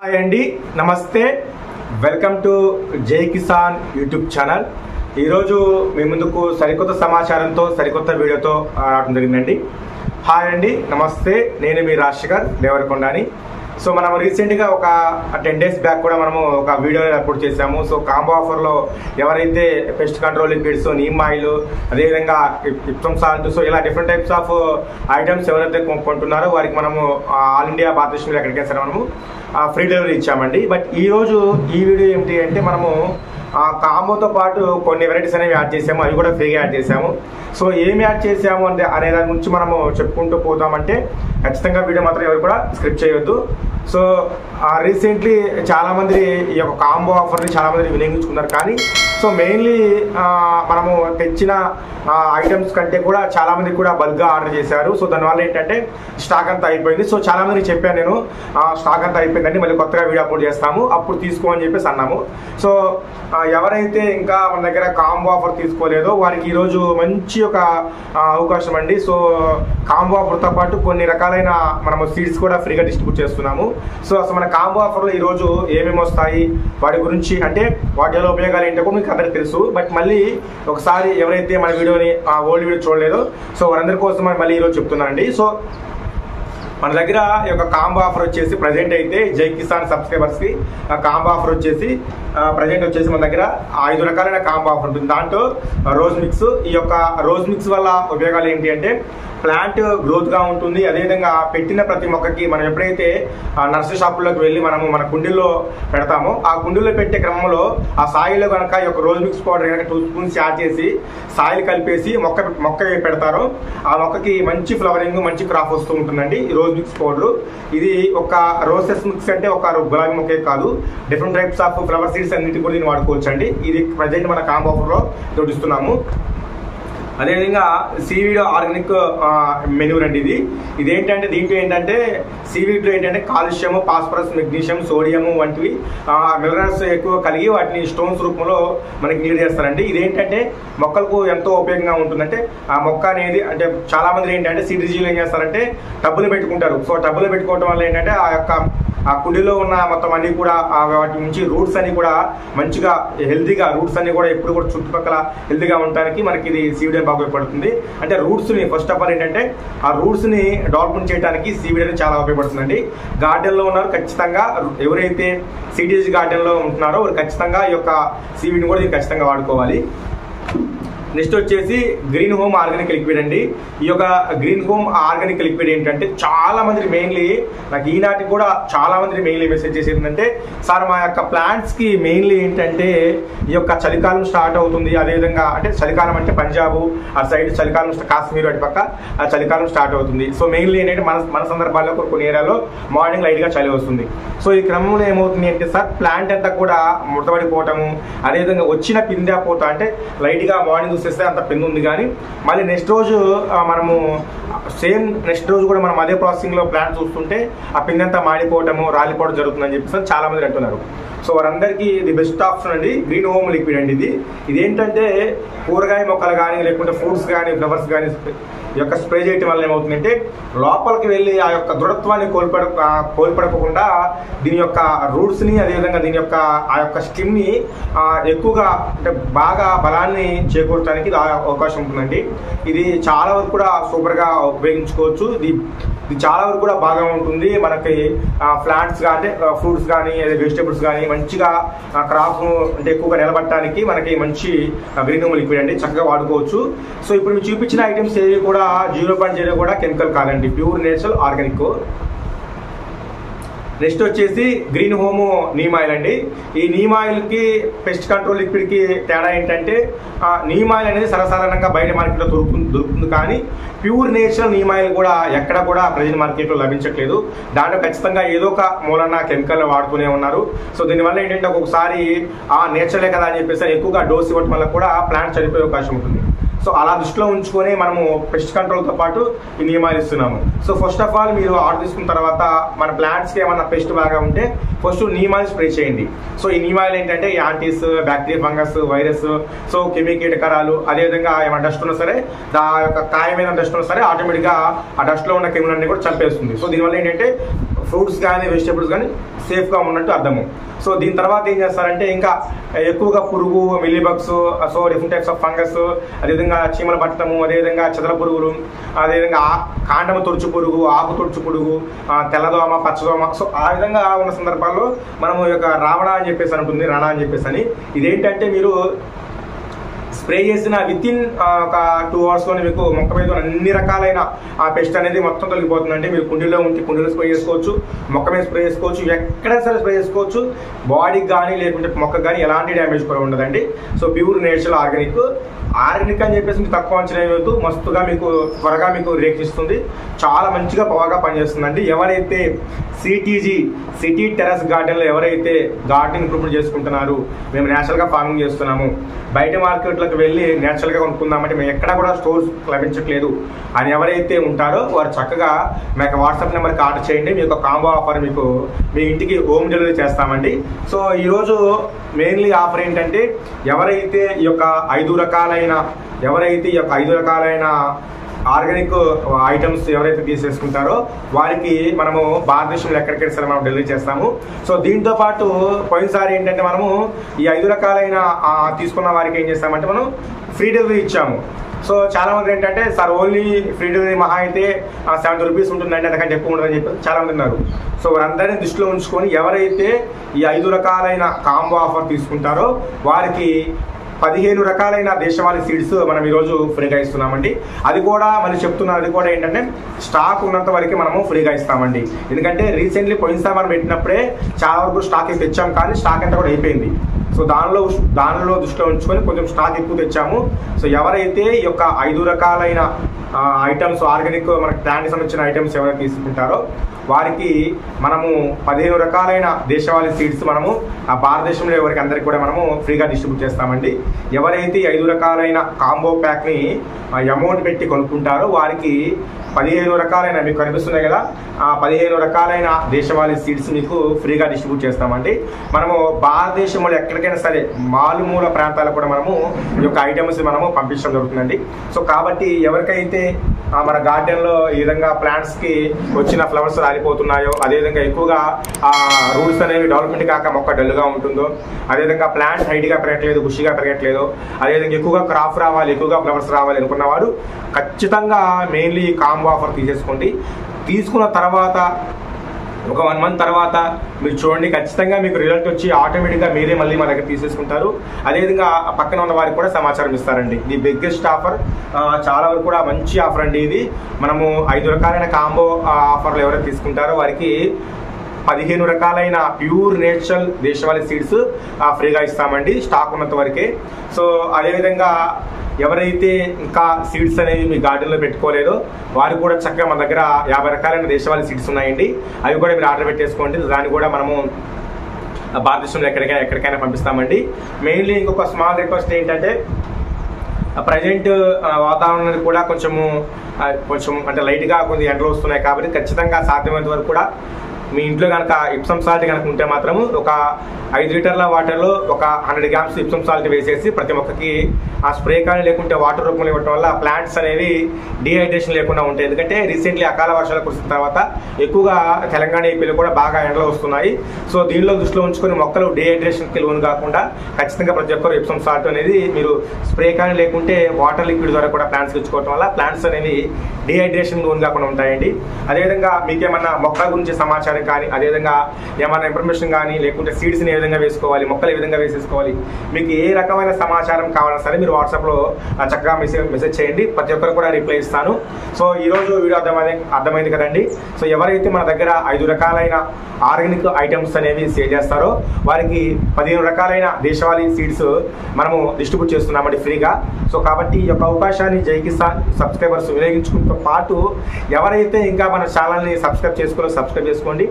Hi అండి, నమస్తే. Welcome to జై కిసాన్ యూట్యూబ్ ఛానల్. ఈరోజు మీ ముందుకు సరికొత్త సమాచారంతో సరికొత్త వీడియోతో రావడం జరిగిందండి. హాయ్ అండి, నమస్తే. నేను మీ రాజశేఖర్ దేవరకొండని. సో మనం రీసెంట్గా ఒక 10 days బ్యాక్ కూడా మనము ఒక వీడియో అప్లోడ్ చేసాము. సో కాంబో ఆఫర్లో ఎవరైతే pest control liquids, neem oil, అదేవిధంగా ఇప్సమ్ సాల్ట్, సో ఇలా డిఫరెంట్ టైప్స్ ఆఫ్ ఐటమ్స్ ఎవరైతే కొంటున్నారో వారికి మనము ఆల్ ఇండియా భారతదేశంలో ఎక్కడికైనా సరే మనము ఫ్రీ డెలివరీ ఇచ్చామండి. బట్ ఈరోజు ఈ వీడియో ఏమిటి అంటే మనము కాంబోతో పాటు కొన్ని వెరైటీస్ అనేవి యాడ్ చేసాము, అవి కూడా ఫ్రీగా యాడ్ చేసాము. సో ఏమి యాడ్ చేసాము అంటే అనే దాని గురించి మనము చెప్పుకుంటూ పోతామంటే ఖచ్చితంగా వీడియో మాత్రం ఎవరు కూడా స్క్రిప్ట్ చేయొద్దు. సో రీసెంట్లీ చాలామంది ఈ యొక్క కాంబో ఆఫర్ని చాలామంది వినియోగించుకున్నారు. కానీ సో మెయిన్లీ మనము తెచ్చిన ఐటమ్స్ కంటే కూడా చాలామంది కూడా బల్క్గా ఆర్డర్ చేశారు. సో దానివల్ల ఏంటంటే స్టాక్ అంతా అయిపోయింది. సో చాలామందికి చెప్పాను నేను, స్టాక్ అంతా అయిపోయిందండి, మళ్ళీ కొత్తగా వీడియో అప్లోడ్ చేస్తాము, అప్పుడు తీసుకో అని చెప్పేసి అన్నాము. సో ఎవరైతే ఇంకా మన దగ్గర కాంబో ఆఫర్ తీసుకోలేదో వారికి ఈరోజు మంచి ఒక అవకాశం అండి. సో కాంబో ఆఫర్తో పాటు కొన్ని రకాలైన మనము సీడ్స్ కూడా ఫ్రీగా డిస్ట్రిబ్యూట్ చేస్తున్నాము. సో అసలు మన కాంబో ఆఫర్లో ఈరోజు ఏమేమి వస్తాయి, వాటి గురించి అంటే వాటి వల్ల ఉపయోగాలు ఏంటో కూడా మీకు అందరికీ తెలుసు. బట్ మళ్ళీ ఒకసారి ఎవరైతే మన వీడియోని ఓల్డ్ వీడియో చూడలేదో సో వారందరి కోసం మళ్ళీ ఈరోజు చెప్తున్నానండి. సో మన దగ్గర ఈ యొక్క కాంబో ఆఫర్ వచ్చేసి ప్రజెంట్ అయితే జై కిసాన్ సబ్స్క్రైబర్స్కి కాంబో ఆఫర్ వచ్చేసి ప్రజెంట్ వచ్చేసి మన దగ్గర 5 రకాలైన కాంబో ఆఫర్ ఉంటుంది. దాంట్లో రోజ్ మిక్స్, ఈ యొక్క రోజ్ మిక్స్ వల్ల ఉపయోగాలు ఏంటి అంటే ప్లాంట్ గ్రోత్గా ఉంటుంది. అదేవిధంగా పెట్టిన ప్రతి మొక్కకి మనం ఎప్పుడైతే నర్సరీ షాపుల్లోకి వెళ్ళి మనము మన కుండీల్లో పెడతామో ఆ కుండీల్లో పెట్టే క్రమంలో ఆ సాయిల్లో కనుక ఈ యొక్క రోజ్ మిక్స్ పౌడర్ కనుక 2 స్పూన్స్ యాడ్ చేసి సాయిల్ కలిపేసి మొక్క పెడతారో ఆ మొక్కకి మంచి ఫ్లవరింగ్, మంచి క్రాప్ వస్తూ ఉంటుందండి ఈ రోజ్ మిక్స్ పౌడర్. ఇది ఒక రోసెస్ మిక్స్ అంటే ఒక గులాబీ మొక్కే కాదు, different types of flower seeds అన్నిటి కూడా దీన్ని వాడుకోవచ్చు అండి. ఇది ప్రజెంట్ మన కాంబో ఆఫర్లో జోడిస్తున్నాము. అదేవిధంగా సీవీడ్ ఆర్గానిక్ మెన్యూర్ అండి. ఇదేంటంటే దీంట్లో ఏంటంటే సీవీడ్లో ఏంటంటే కాల్షియం, ఫాస్ఫరస్, మెగ్నీషియం, సోడియం వంటివి మినరల్స్ ఎక్కువ కలిగి వాటిని స్టోన్స్ రూపంలో మనకి నీడ్ చేస్తారండి. ఇదేంటంటే మొక్కలకు ఎంతో ఉపయోగంగా ఉంటుందంటే ఆ మొక్క అనేది అంటే చాలా మంది ఏంటంటే సీడీజీలు ఏం చేస్తారంటే టబ్బులు పెట్టుకుంటారు. సో టబ్బులు పెట్టుకోవడం వల్ల ఏంటంటే ఆ కుండీలో ఉన్న మొత్తం అన్ని కూడా వాటి నుంచి రూట్స్ అన్ని కూడా మంచిగా హెల్తీగా రూట్స్ అన్ని కూడా ఎప్పుడు కూడా చుట్టుపక్కల హెల్తీగా ఉండడానికి మనకి ఇది సీవీడ్ బాగా ఉపయోగపడుతుంది. అంటే రూట్స్ని ఫస్ట్ ఆఫ్ ఆల్ ఏంటంటే ఆ రూట్స్ని డెవలప్మెంట్ చేయడానికి సీవీడ్ అనేది చాలా ఉపయోగపడుతుందండి. గార్డెన్లో ఉన్నారు ఖచ్చితంగా, ఎవరైతే సిటీజీ గార్డెన్లో ఉంటున్నారో వారు ఖచ్చితంగా ఈ యొక్క సీవీడ్ని కూడా దీన్ని ఖచ్చితంగా వాడుకోవాలి. నెక్స్ట్ వచ్చేసి గ్రీన్ హోమ్ ఆర్గానిక్ లిక్విడ్ అండి. ఈ యొక్క గ్రీన్ హోమ్ ఆర్గానిక్ లిక్విడ్ ఏంటంటే చాలా మంది మెయిన్లీ నాకు ఈనాటికి కూడా చాలా మంది మెయిన్లీ మెసేజ్ చేసేది ఏంటంటే సార్ మా యొక్క ప్లాంట్స్కి మెయిన్లీ ఏంటంటే ఈ యొక్క చలికాలం స్టార్ట్ అవుతుంది, అదేవిధంగా అంటే చలికాలం అంటే పంజాబ్ ఆ సైడ్ చలికాలం, కాశ్మీర్ అటు పక్క ఆ చలికాలం స్టార్ట్ అవుతుంది. సో మెయిన్లీ ఏంటంటే మన సందర్భాల్లో కొన్ని ఏరియాలో మార్నింగ్ లైట్గా చలి వస్తుంది. సో ఈ క్రమంలో ఏమవుతుంది అంటే సార్ ప్లాంట్ అంతా కూడా ముడతపడిపోవటము, అదేవిధంగా వచ్చిన పిందె పోతా అంటే లైట్గా మార్నింగ్ చూస్తే అంత పిండి ఉంది, కానీ మళ్ళీ నెక్స్ట్ రోజు మనము సేమ్ నెక్స్ట్ రోజు కూడా మనం అదే ప్రాసెసింగ్లో ప్లాంట్ చూస్తుంటే ఆ పిండి అంతా మాడిపోవటము, రాలిపోవడం జరుగుతుందని చెప్పేసి చాలా మంది అంటున్నారు. సో వారందరికీ ఇది బెస్ట్ ఆప్షన్ అండి గ్రీన్ హోమ్ లిక్విడ్ అండి. ఇదేంటంటే కూరగాయ మొక్కలు కానీ లేకుంటే ఫ్రూట్స్ కానీ ఫ్లవర్స్ కానీ ఈ యొక్క స్ప్రే చేయటం వల్ల ఏమవుతుందంటే లోపలికి వెళ్ళి ఆ యొక్క దృఢత్వాన్ని కోల్పడకుండా దీని యొక్క రూట్స్ని, అదేవిధంగా దీని యొక్క ఆ యొక్క స్కిన్ని ఎక్కువగా అంటే బాగా బలాన్ని చేకూర్చడానికి అవకాశం ఉంటుందండి. ఇది చాలా వరకు కూడా సూపర్గా ఉపయోగించుకోవచ్చు. ఇది చాలా వరకు కూడా బాగా ఉంటుంది. మనకి ప్లాంట్స్ అంటే ఫ్రూట్స్ కానీ వెజిటేబుల్స్ కానీ మంచిగా క్రాప్ అంటే ఎక్కువగా నిలబట్టడానికి మనకి మంచి గ్రీన్ హోమ్ లిక్విడ్ అండి, చక్కగా వాడుకోవచ్చు. సో ఇప్పుడు మీరు చూపించిన ఐటమ్స్ ఏవి కూడా 0.0 కూడా కెమికల్ కాదండి, ప్యూర్ నేచురల్ ఆర్గానిక్. నెక్స్ట్ వచ్చేసి గ్రీన్ హోమ్ నీమ్ ఆయిల్ అండి. ఈ నీమ్ ఆయిల్కి పెస్ట్ కంట్రోల్ లిక్విడ్కి తేడా ఏంటంటే నీమ్ ఆయిల్ అనేది సర్వసాధారణంగా బయట మార్కెట్లో దొరుకుతుంది, కానీ ప్యూర్ నేచురల్ నీమ్ ఆయిల్ కూడా ఎక్కడ కూడా ప్రజెంట్ మార్కెట్లో లభించట్లేదు. దాంట్లో ఖచ్చితంగా ఏదో ఒక మూలన కెమికల్ వాడుతూనే ఉన్నారు. సో దీనివల్ల ఏంటంటే ఒక్కొక్కసారి నేచురలే కదా అని చెప్పేసి ఎక్కువగా డోస్ ఇవ్వడం వల్ల కూడా ప్లాంట్ చనిపోయే అవకాశం ఉంటుంది. సో అలా దృష్టిలో ఉంచుకొని మనము పెస్ట్ కంట్రోల్తో పాటు ఈ నియమాలు ఇస్తున్నాము. సో ఫస్ట్ ఆఫ్ ఆల్ మీరు ఆర్డర్ తీసుకున్న తర్వాత మన ప్లాంట్స్కి ఏమన్నా పెస్ట్ బాగా ఉంటే ఫస్ట్ నీమాయిల్ స్ప్రే చేయండి. సో ఈ నీమాయిల్ ఏంటంటే ants, bacteria, fungus, virus, so కెమికీటకరాలు, అదేవిధంగా ఏమైనా డస్ట్ ఉన్నా సరే ఆ యొక్క కాయ మీద డస్ట్ ఉన్నా సరే ఆటోమేటిక్గా ఆ డస్ట్లో ఉన్న కెమికల్ అన్ని కూడా చంపేస్తుంది. సో దీనివల్ల ఏంటంటే ఫ్రూట్స్ కానీ వెజిటేబుల్స్ కానీ సేఫ్గా ఉన్నట్టు అర్థము. సో దీని తర్వాత ఏం చేస్తారంటే ఇంకా ఎక్కువగా పురుగు, mealybugs, so different types of fungus, అదేవిధంగా చీమల పట్టడము, అదేవిధంగా చెదల పురుగులు, అదేవిధంగా కాండము తొడుచు పురుగు, ఆకు తొడుచు పురుగు, తెల్లదోమ, పచ్చదోమ, సో ఆ విధంగా ఉన్న సందర్భాల్లో మనము ఈ యొక్క రావణ అని చెప్పేసి ఉంటుంది, రణ అని చెప్పేసి అని. ఇదేంటంటే మీరు స్ప్రే చేసిన విత్ ఇన్ ఒక 2 అవర్స్లోనే మీకు మొక్క మీద అన్ని రకాలైన ఆ పెస్ట్ అనేది మొత్తం తొలగిపోతుందండి. మీరు కుండీలో ఉంటే కుండీలో స్ప్రే చేసుకోవచ్చు, మొక్క మీద స్ప్రే చేసుకోవచ్చు, ఎక్కడైనా సరే స్ప్రే చేసుకోవచ్చు. బాడీకి కానీ లేకుంటే మొక్కకు కానీ ఎలాంటి డ్యామేజ్ కూడా ఉండదండి. సో ప్యూర్ నేచురల్ ఆర్గానిక్ అని చెప్పేసి మీకు తక్కువ అంచనా వేయవద్దు, మస్తుగా మీకు త్వరగా మీకు రేక్షిస్తుంది, చాలా మంచిగా బాగా పనిచేస్తుందండి. ఎవరైతే సిటీ టెర్రస్ గార్డెన్లో ఎవరైతే గార్డెన్ ఇంప్రూవ్మెంట్ చేసుకుంటున్నారు, మేము నేచురల్గా ఫార్మింగ్ చేస్తున్నాము, బయట మార్కెట్లకు వెళ్ళి నేచురల్గా కొనుక్కుందామంటే మేము ఎక్కడ కూడా స్టోర్స్ లభించట్లేదు అని ఎవరైతే ఉంటారో వారు చక్కగా మీకు వాట్సాప్ నెంబర్కి ఆర్డర్ చేయండి. మీకు కాంబో ఆఫర్ మీకు మీ ఇంటికి హోమ్ డెలివరీ చేస్తామండి. సో ఈరోజు మెయిన్లీ ఆఫర్ ఏంటంటే ఎవరైతే ఈ యొక్క 5 రకాలైన ఆర్గానిక్ ఐటమ్స్ ఎవరైతే తీసేసుకుంటారో వారికి మనము భారతదేశంలో ఎక్కడికైనా సరే మనం డెలివరీ చేస్తాము. సో దీంతో పాటు పోయినసారి ఏంటంటే మనము ఈ 5 రకాలైన తీసుకున్న వారికి ఏం చేస్తామంటే మనం ఫ్రీ డెలివరీ ఇచ్చాము. సో చాలా మంది ఏంటంటే సార్ ఓన్లీ ఫ్రీ డెలివరీ మహా అయితే 70 రూపీస్ ఉంటుందండి, అంతకంటే ఎక్కువ ఉండదని చెప్పి చాలా మంది ఉన్నారు. సో వారందరినీ దృష్టిలో ఉంచుకొని ఎవరైతే ఈ 5 రకాలైన కాంబో ఆఫర్ తీసుకుంటారో వారికి 15 రకాలైన దేశవాళీ సీడ్స్ మనం ఈరోజు ఫ్రీగా ఇస్తున్నామండి. అది కూడా మళ్ళీ చెప్తున్నాను, అది కూడా ఏంటంటే స్టాక్ ఉన్నంత వరకు మనము ఫ్రీగా ఇస్తామండి. ఎందుకంటే రీసెంట్లీ పోయినసారి మనం పెట్టినప్పుడే చాలా వరకు స్టాక్ తెచ్చాం, కానీ స్టాక్ అంతా కూడా అయిపోయింది. సో దానిలో దృష్టిలో ఉంచుకొని కొంచెం స్టాక్ ఎక్కువ తెచ్చాము. సో ఎవరైతే ఈ యొక్క 5 రకాలైన ఐటమ్స్ ఆర్గానిక్ మనకి ప్లాంట్కి సంబంధించిన ఐటమ్స్ ఎవరైతే తీసుకుంటారో వారికి మనము 15 రకాలైన దేశవాళీ సీడ్స్ మనము ఆ భారతదేశంలో ఎవరికి అందరికి కూడా మనము ఫ్రీగా డిస్ట్రిబ్యూట్ చేస్తామండి. ఎవరైతే 5 రకాలైన కాంబో ప్యాక్ని అమౌంట్ పెట్టి కొనుక్కుంటారో వారికి 15 రకాలైన మీకు కనిపిస్తున్నాయి కదా, ఆ 15 రకాలైన దేశవాళీ సీడ్స్ మీకు ఫ్రీగా డిస్ట్రిబ్యూట్ చేస్తామండి. మనము భారతదేశంలో ఎక్కడికైనా సరే మారుమూల ప్రాంతాలకు కూడా మనము ఈ యొక్క ఐటమ్స్ మనము పంపించడం జరుగుతుందండి. సో కాబట్టి ఎవరికైతే మన గార్డెన్లో ఈ విధంగా ప్లాంట్స్కి వచ్చిన ఫ్లవర్స్ రాలిపోతున్నాయో, అదేవిధంగా ఎక్కువగా రూట్స్ అనేవి డెవలప్మెంట్ కాక మొక్క డల్గా ఉంటుందో, అదేవిధంగా ప్లాంట్ హైట్గా పెరగట్లేదు, బుషిగా పెరగట్లేదు, అదేవిధంగా ఎక్కువగా క్రాప్ రావాలి, ఎక్కువగా ఫ్లవర్స్ రావాలి అనుకున్నవాడు ఖచ్చితంగా మెయిన్లీ కాంబో ఆఫర్ తీసేసుకోండి. తీసుకున్న తర్వాత ఒక 1 మంత్ తర్వాత మీరు చూడండి, ఖచ్చితంగా మీకు రిజల్ట్ వచ్చి ఆటోమేటిక్గా మీరే మళ్ళీ మా దగ్గర తీసేసుకుంటారు. అదేవిధంగా పక్కన ఉన్న వారికి కూడా సమాచారం ఇస్తారండి. ఇది బిగ్గెస్ట్ ఆఫర్, చాలా వరకు కూడా మంచి ఆఫర్ అండి. ఇది మనము 5 రకాలైన కాంబో ఆఫర్లు ఎవరైతే తీసుకుంటారో వారికి 15 రకాలైన ప్యూర్ నేచురల్ దేశవాళీ సీడ్స్ ఫ్రీగా ఇస్తామండి, స్టాక్ ఉన్నంత వరకే. సో అదేవిధంగా ఎవరైతే ఇంకా సీడ్స్ అనేవి మీ గార్డెన్లో పెట్టుకోలేదో వారు కూడా చక్కగా మన దగ్గర 50 రకాలైన దేశవాళీ సీడ్స్ ఉన్నాయండి. అవి కూడా మీరు ఆర్డర్ పెట్టేసుకోండి. దాన్ని కూడా మనము భారతదేశంలో ఎక్కడికైనా పంపిస్తామండి. మెయిన్లీ ఇంకొక స్మాల్ రిక్వెస్ట్ ఏంటంటే ప్రజెంట్ వాతావరణం కూడా కొంచెం అంటే లైట్గా కొన్ని ఎండలు వస్తున్నాయి కాబట్టి ఖచ్చితంగా సాధ్యమైనంత వరకు కూడా మీ ఇంట్లో కనుక ఇప్సమ్ సాల్ట్ కనుక ఉంటే మాత్రం ఒక 5 లీటర్ల వాటర్లో ఒక 100 గ్రామ్స్ ఇప్సమ్ సాల్ట్ వేసేసి ప్రతి మొక్కకి ఆ స్ప్రే కానీ లేకుంటే వాటర్ రూపంలో ఇవ్వడం వల్ల ప్లాంట్స్ అనేవి డీహైడ్రేషన్ లేకుండా ఉంటాయి. ఎందుకంటే రీసెంట్లీ అకాల వర్షాలు కురిసిన తర్వాత ఎక్కువగా తెలంగాణ ఏపీలో కూడా బాగా ఎండలు వస్తున్నాయి. సో దీనిలో దృష్టిలో ఉంచుకొని మొక్కలు డీహైడ్రేషన్కి లోను కాకుండా ఖచ్చితంగా ప్రతి ఒక్కరు ఇప్సమ్ సాల్ట్ అనేది మీరు స్ప్రే కానీ లేకుంటే వాటర్ లిక్విడ్ ద్వారా కూడా ప్లాంట్స్కి ఇచ్చుకోవడం వల్ల ప్లాంట్స్ అనేవి డీహైడ్రేషన్ లోను కాకుండా ఉంటాయండి. అదేవిధంగా మీకేమన్నా మొక్కల గురించి సమాచారం కానీ, అదేవిధంగా ఏమైనా ఇన్ఫర్మేషన్ కానీ లేకుంటే సీడ్స్ని ఏ విధంగా వేసుకోవాలి, మొక్కలు ఏ విధంగా వేసేసుకోవాలి, మీకు ఏ రకమైన సమాచారం కావాలన్నా సరే మీరు వాట్సాప్లో చక్కగా మెసేజ్ చేయండి, ప్రతి ఒక్కరు కూడా రిప్లై ఇస్తాను. సో ఈరోజు వీడియో అర్థమైంది కదండి. సో ఎవరైతే మన దగ్గర 5 రకాలైన ఆర్గానిక్ ఐటమ్స్ అనేవి సేల్ చేస్తారో వారికి 15 రకాలైన దేశవాళీ సీడ్స్ మనము డిస్ట్రిబ్యూట్ చేస్తున్నామండి ఫ్రీగా. సో కాబట్టి ఈ యొక్క అవకాశాన్ని జై కిసాన్ సబ్స్క్రైబర్స్ వినియోగించుకుంటూ పాటు ఎవరైతే ఇంకా మన ఛానల్ని సబ్స్క్రైబ్ చేసుకోండి.